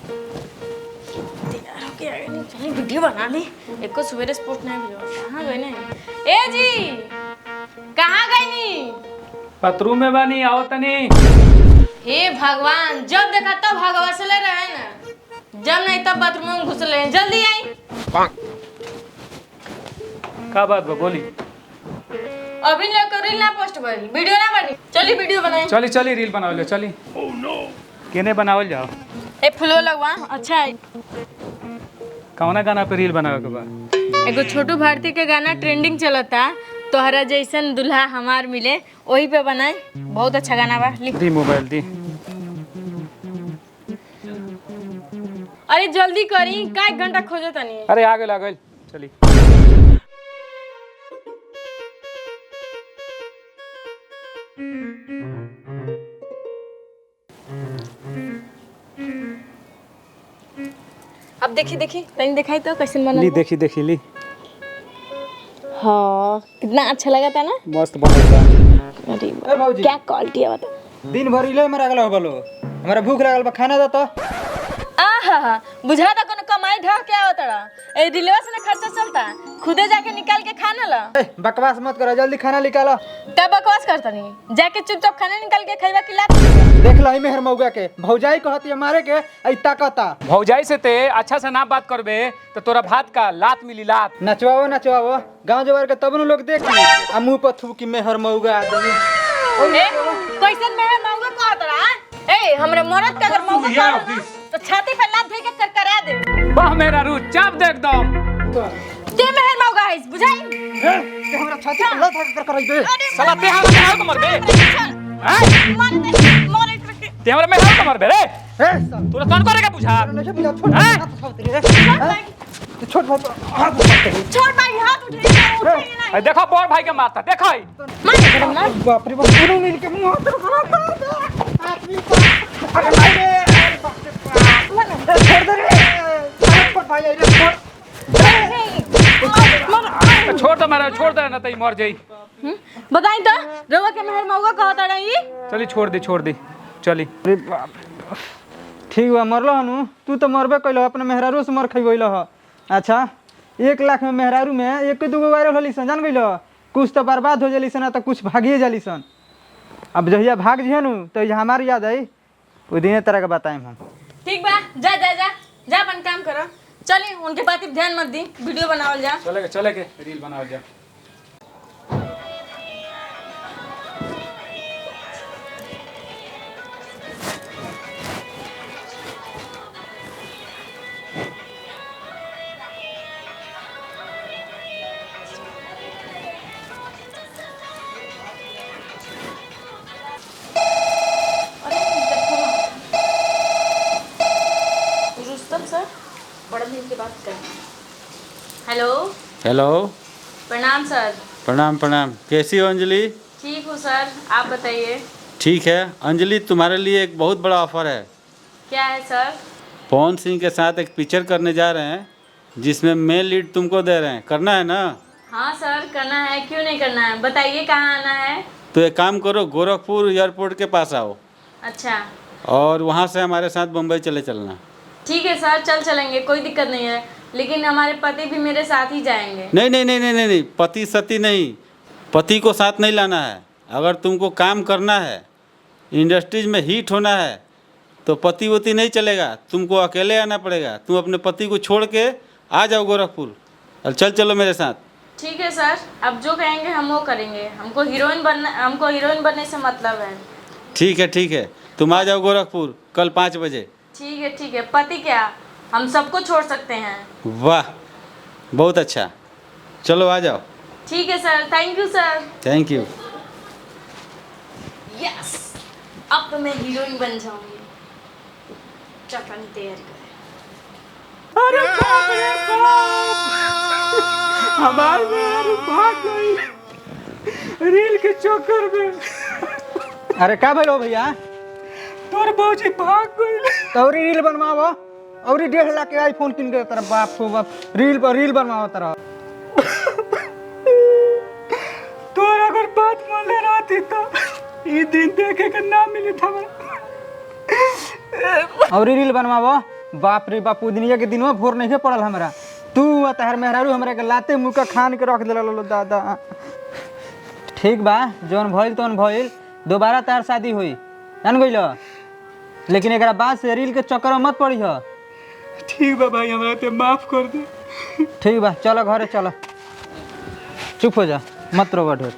तैयार होके आ गए नहीं, चलिए वीडियो बना ली। एक को सवेरे स्पोर्ट नहीं वीडियो कहाँ गए नहीं। ए जी कहाँ गई नी? बाथरूम में बानी, आओ तनी। हे भगवान, जब देखा तब भगवा से ले रहे हैं ना, जब नहीं तब बाथरूम में घुस रहे हैं। जल्दी आई। का बात बा बोली। अभी लेकर रील ना पोस्ट बनी, वीडियो ना बनी। चली वीडियो बनाए। चली चली रील बनाओ ले चली। केने बनावल जाओ। ए फुलो लगवा अच्छा है। कौना गाना पे रील बनावे के बा? एगो छोटू भारती के गाना ट्रेंडिंग चलता, तोहरा जैसन दुल्हा हमार मिले, वही पे बनाए। बहुत अच्छा गाना बा। दी मोबाइल दी। अरे जल्दी करी, का 1 घंटा खोजो तनी। अरे आ गइल चली। अब देखी तनी दिखाई तो कैसे बना। ली देखी ली। हाँ कितना अच्छा लगा था ना। मस्त बनल बा। अरे भाऊजी क्या क्वालिटी है बता। दिन भर इले मरा गलो बोलो, हमरा भूख लागल बा, खाना दे तो। आहा बुझा दा कोनो कमाई ढह के आवत रहा। ए दिलवा से ना खर्चा चलता, खुदे जाके निकाल के खाना ला। बकवास मत करो, जल्दी खाना निकालो। तब बकवास करता नहीं, जाके चुपचाप खाना निकाल के खइबा कि लात। देख लो मेहर मौगा के भौजाई कहती है मारे के आई ताकता। भौजाई से ते अच्छा से ना बात करबे तो तोरा भात का लात मिली लात। नचवाओ गांव जवार के तब न लोग देखी आ मुंह पर थूकी मेहर मौगा आदमी। ए कैसन मेहर मौगा कहत रहा। ए हमरे मरद के अगर मौगा कहत तो छाती पे लात धइ के करकरा दे। वाह मेरा रूह चाप दे एकदम। ते मेहर मौगा है बुझाई। ते हमरा छाती पे लात कर कराई दे। साला ते हमरा मेहर को मर बे। हैं? मार दे मारे करके। ते हमरा मेहर को मर बे रे। ए तोरा कौन करेगा बुझा? नशा बिना छोड़ हैं? हाथ उठाओ रे। छोड़ भाई हाथ उठाओ। छोड़ भाई हाथ उठाइए ना। ए देखो बड़ भाई के मारता देखो। मार मार। बाप रे बाप दोनों मिल के मुंह पर खड़ा कर दे। आदमी को अरे भाई रे बाप रे बाप। छोड़ दे रे। छोड़ भाई रे छोड़। छोड़ दे मेरा, छोड़ दे ना तई मर जाई। बताई तो रवा के मेहर मौगा कहत रही। चली छोड़ दी चली। अरे बाप ठीक बा मरलो हनु, तू तो मरबे कइलो, अपने मेहरारू से मर खइबइलो ह। अच्छा 1 लाख में मेहरारू में 1-2 वायरल होली सन, जान गइलो। कुछ तो बर्बाद हो जली सन, तो कुछ भागिए जली सन। अब जहिया भाग जिहे नु तो हमार याद आई ओ दिने तरह के बताएम हम। ठीक बा जा अपन काम करो। चली उनके बात पे ध्यान मत दी, वीडियो बनावल जा। चले के रील बनाओ जा। रुस्तम सर बड़ा दिन के बाद कर। Hello hello. प्रणाम सर। प्रणाम। कैसी हो अंजलि? ठीक हूँ सर, आप बताइए। ठीक है अंजलि, तुम्हारे लिए एक बहुत बड़ा ऑफर है। क्या है सर? पवन सिंह के साथ एक पिक्चर करने जा रहे हैं जिसमें मेन लीड तुमको दे रहे हैं, करना है ना? हाँ सर करना है, क्यों नहीं करना है, बताइए कहाँ आना है। तो एक काम करो, गोरखपुर एयरपोर्ट के पास आओ अच्छा और वहाँ से हमारे साथ मुंबई चलना। ठीक है सर, चलेंगे, कोई दिक्कत नहीं है, लेकिन हमारे पति भी मेरे साथ ही जाएंगे। नहीं, पति सती नहीं, पति को साथ नहीं लाना है। अगर तुमको काम करना है, इंडस्ट्रीज में हिट होना है तो पति वती नहीं चलेगा, तुमको अकेले आना पड़ेगा। तुम अपने पति को छोड़ के आ जाओ गोरखपुर और चलो मेरे साथ। ठीक है सर, अब जो कहेंगे हम वो करेंगे। हमको हीरोइन बनने से मतलब है। ठीक है, तुम आ जाओ गोरखपुर कल 5 बजे। ठीक है। पति क्या, हम सबको छोड़ सकते हैं। वाह बहुत अच्छा, चलो आ जाओ। ठीक है sir, thank you sir. Thank you. Yes, अब तो मैं हीरोइन बन जाऊंगी। चपन तैयारी करें। अरे बाप रे बाप, हमार मेहर भाग गई रील के चक्कर में। अरे का भइलो भैया? तोर भौजी भाग गई। तौरी रील बनवाओ और 1.5 लाख के आईफोन किन के तेरा बाप हो बाप रील बनवाओ तेरा। तोर अगर बात मान ले रहती तो ये दिन देखे के ना मिली था। और रील बनवाओ बाप रे बाप दुनिया के दिनवा भोर नहीं पड़ल हमरा। तू आ तहर मेहरारू हमरा के लाते मुँह का खान के रख दिला लो दादा। ठीक बा, जौन भइल तौन भइल, दोबारा तार शादी हुई जान गइल, लेकिन एकरा बाद से रील के चक्कर में मत पड़ी हो। ठीक बा भाई, हमरा ते माफ कर दे। ठीक बा, चलो घरे चलो, चुप हो जा, मत रो ढेर।